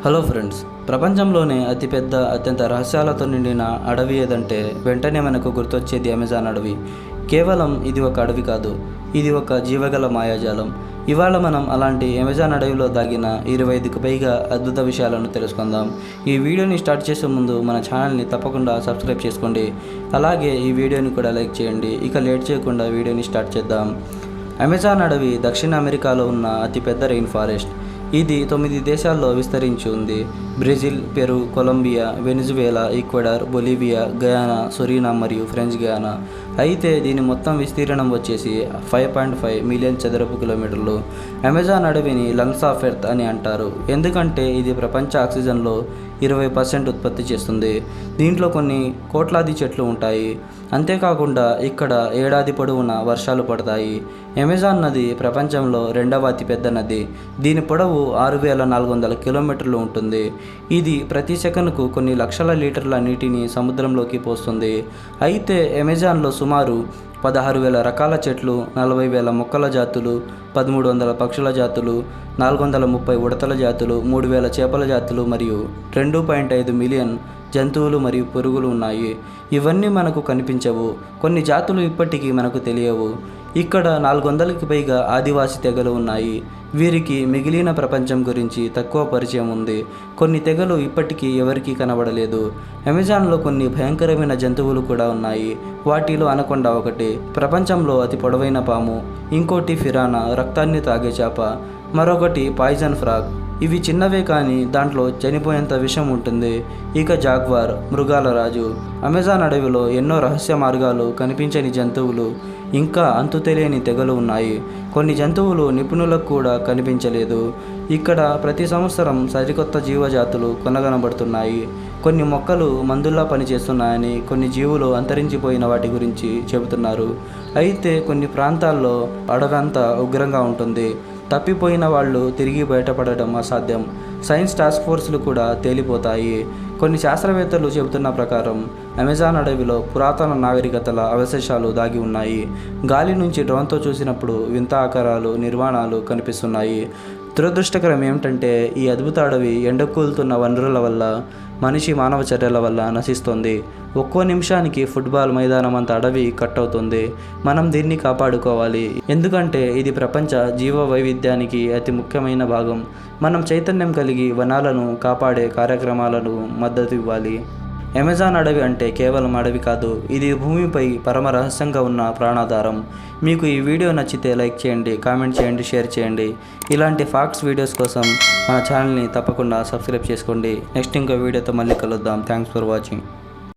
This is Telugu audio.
హలో ఫ్రెండ్స్, ప్రపంచంలోనే అతిపెద్ద అత్యంత రహస్యాలతో నిండిన అడవి ఏదంటే వెంటనే మనకు గుర్తొచ్చేది అమెజాన్ అడవి. కేవలం ఇది ఒక అడవి కాదు, ఇది ఒక జీవగల మాయాజాలం. ఇవాళ మనం అలాంటి అమెజాన్ అడవిలో దాగిన 25కు పైగా అద్భుత విషయాలను తెలుసుకుందాం. ఈ వీడియోని స్టార్ట్ చేసే ముందు మన ఛానల్ని తప్పకుండా సబ్స్క్రైబ్ చేసుకోండి. అలాగే ఈ వీడియోని కూడా లైక్ చేయండి. ఇక లేట్ చేయకుండా వీడియోని స్టార్ట్ చేద్దాం. అమెజాన్ అడవి దక్షిణ అమెరికాలో ఉన్న అతిపెద్ద రెయిన్ ఫారెస్ట్. ఇది 9 దేశాల్లో విస్తరించి ఉంది. Brazil, Peru, Colombia, Venezuela, Ecuador, Bolivia, Guyana, Suriname మరియు ఫ్రెంచ్ గయానా. అయితే దీని మొత్తం విస్తీర్ణం వచ్చేసి 5.5 మిలియన్ చదరపు కిలోమీటర్లు. అమెజాన్ అడవిని లంగ్స్ ఆఫ్ ఎర్త్ అని అంటారు, ఎందుకంటే ఇది ప్రపంచ ఆక్సిజన్లో 20% ఉత్పత్తి చేస్తుంది. దీంట్లో కొన్ని కోట్లాది చెట్లు ఉంటాయి. అంతేకాకుండా ఇక్కడ ఏడాది పొడవునా వర్షాలు పడతాయి. అమెజాన్ నది ప్రపంచంలో 2వ అతిపెద్ద నది. దీని పొడవు 6400 కిలోమీటర్లు ఉంటుంది. ఇది ప్రతి సెకనుకు కొన్ని లక్షల లీటర్ల నీటిని సముద్రంలోకి పోస్తుంది. అయితే అమెజాన్లో సుమారు 16,000 రకాల చెట్లు, 40,000 మొక్కల జాతులు, 1,300 పక్షుల జాతులు, 430 ఉడతల జాతులు, 3,000 చేపల జాతులు మరియు 2.5 మిలియన్ జంతువులు మరియు పురుగులు ఉన్నాయి. ఇవన్నీ మనకు కనిపించవు. కొన్ని జాతులు ఇప్పటికీ మనకు తెలియవు. ఇక్కడ 400కి పైగా ఆదివాసీ తెగలు ఉన్నాయి. వీరికి మిగిలిన ప్రపంచం గురించి తక్కువ పరిచయం ఉంది. కొన్ని తెగలు ఇప్పటికీ ఎవరికీ కనబడలేదు. అమెజాన్లో కొన్ని భయంకరమైన జంతువులు కూడా ఉన్నాయి. వాటిలో అనకొండ ఒకటి, ప్రపంచంలో అతి పొడవైన పాము. ఇంకోటి ఫిరానా, రక్తాన్ని తాగే చేప. మరొకటి పాయిజన్ ఫ్రాగ్. ఇవి చిన్నవే కానీ దాంట్లో చనిపోయేంత విషం ఉంటుంది. ఇక జాగ్వార్, మృగాల రాజు. అమెజాన్ అడవిలో ఎన్నో రహస్య మార్గాలు, కనిపించని జంతువులు, ఇంకా అంతు తెలియని తెగలు ఉన్నాయి. కొన్ని జంతువులు నిపుణులకు కూడా కనిపించలేదు. ఇక్కడ ప్రతి సంవత్సరం సరికొత్త జీవజాతులు కనుగొనబడుతున్నాయి. కొన్ని మొక్కలు మందుల్లా పనిచేస్తున్నాయని, కొన్ని జీవులు అంతరించిపోయిన వాటి గురించి చెబుతున్నారు. అయితే కొన్ని ప్రాంతాల్లో అడవంతా ఉగ్రంగా ఉంటుంది. తప్పిపోయిన వాళ్ళు తిరిగి బయటపడడం అసాధ్యం. సైన్స్ టాస్క్ ఫోర్స్లు కూడా తేలిపోతాయి. కొన్ని శాస్త్రవేత్తలు చెబుతున్న ప్రకారం అమెజాన్ అడవిలో పురాతన నాగరికతల అవశేషాలు దాగి ఉన్నాయి. గాలి నుంచి డ్రోన్తో చూసినప్పుడు వింత ఆకారాలు, నిర్మాణాలు కనిపిస్తున్నాయి. దురదృష్టకరం ఏమిటంటే ఈ అద్భుత అడవి ఎండకూలుతున్న వనరుల వల్ల, మనిషి మానవ చర్యల వల్ల నశిస్తుంది. ఒక్కో నిమిషానికి ఫుట్బాల్ మైదానం అంత అడవి కట్ అవుతుంది. మనం దీన్ని కాపాడుకోవాలి, ఎందుకంటే ఇది ప్రపంచ జీవ వైవిధ్యానికి అతి ముఖ్యమైన భాగం. మనం చైతన్యం కలిగి వనాలను కాపాడే కార్యక్రమాలను మద్దతు ఇవ్వాలి. అమెజాన్ అడవి అంటే కేవలం అడవి కాదు, ఇది భూమిపై పరమ రహస్యంగా ఉన్న ప్రాణాధారం. మీకు ఈ వీడియో నచ్చితే లైక్ చేయండి, కామెంట్ చేయండి, షేర్ చేయండి. ఇలాంటి ఫ్యాక్ట్స్ వీడియోస్ కోసం మన ఛానల్ని తప్పకుండా సబ్స్క్రైబ్ చేసుకోండి. నెక్స్ట్ ఇంకో వీడియోతో మళ్ళీ కలుద్దాం. Thanks for watching.